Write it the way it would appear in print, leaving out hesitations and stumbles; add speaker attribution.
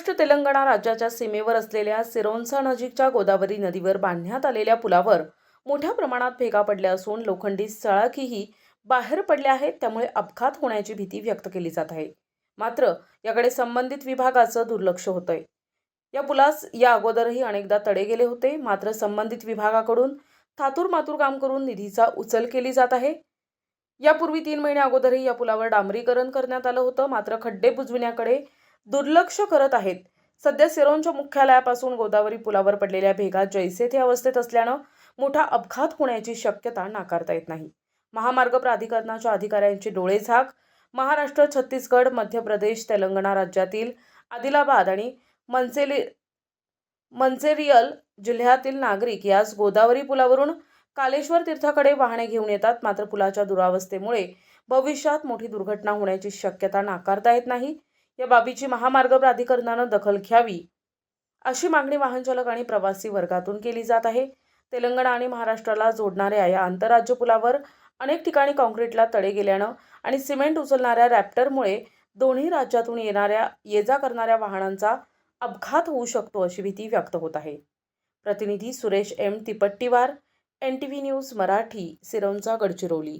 Speaker 1: महाराष्ट्र तेलंगणा राज्याच्या सीमेवर असलेल्या सिरोंचा नजीकच्या गोदावरी नदीवर बांधण्यात आलेल्या पुलावर मोठ्या प्रमाणात भेगा पडल्या असून लोखंडी सळाकीही बाहेर पडल्या आहेत. त्यामुळे अपघात होण्याची भीती व्यक्त केली जात आहे. मात्र याकडे संबंधित विभागाचं दुर्लक्ष होतंय. या पुलास या अगोदरही अनेकदा तडे गेले होते. मात्र संबंधित विभागाकडून थातूरमातूर काम करून निधीचा उचल केली जात आहे. यापूर्वी 3 महिने अगोदरही या पुलावर डांबरीकरण करण्यात आलं होतं. मात्र खड्डे बुजविण्याकडे दुर्लक्ष करत आहेत. सध्या सिरोंच्या मुख्यालयापासून गोदावरी पुलावर पडलेल्या भेगा जैसे थे अवस्थेत असल्यानं मोठा अपघात होण्याची शक्यता नाकारता येत नाही. महामार्ग प्राधिकरणाच्या अधिकाऱ्यांची डोळेझाक. महाराष्ट्र, छत्तीसगड, मध्य प्रदेश, तेलंगणा राज्यातील आदिलाबाद आणि मंचेरियल जिल्ह्यातील नागरिक याच गोदावरी पुलावरून कालेश्वर तीर्थाकडे वाहने घेऊन येतात. मात्र पुलाच्या दुरावस्थेमुळे भविष्यात मोठी दुर्घटना होण्याची शक्यता नाकारता येत नाही. या बाबीची महामार्ग प्राधिकरणानं दखल घ्यावी अशी मागणी वाहनचालक आणि प्रवासी वर्गातून केली जात आहे. तेलंगणा आणि महाराष्ट्राला जोडणाऱ्या या आंतरराज्य पुलावर अनेक ठिकाणी काँक्रीटला तडे गेल्यानं आणि सिमेंट उचलणाऱ्या रॅप्टरमुळे दोन्ही राज्यातून ये जा करणाऱ्या वाहनांचा अपघात होऊ शकतो अशी भीती व्यक्त होत आहे. प्रतिनिधी Suresh M Tippattiwar, NTV news Marathi, Sironcha, Gadchiroli.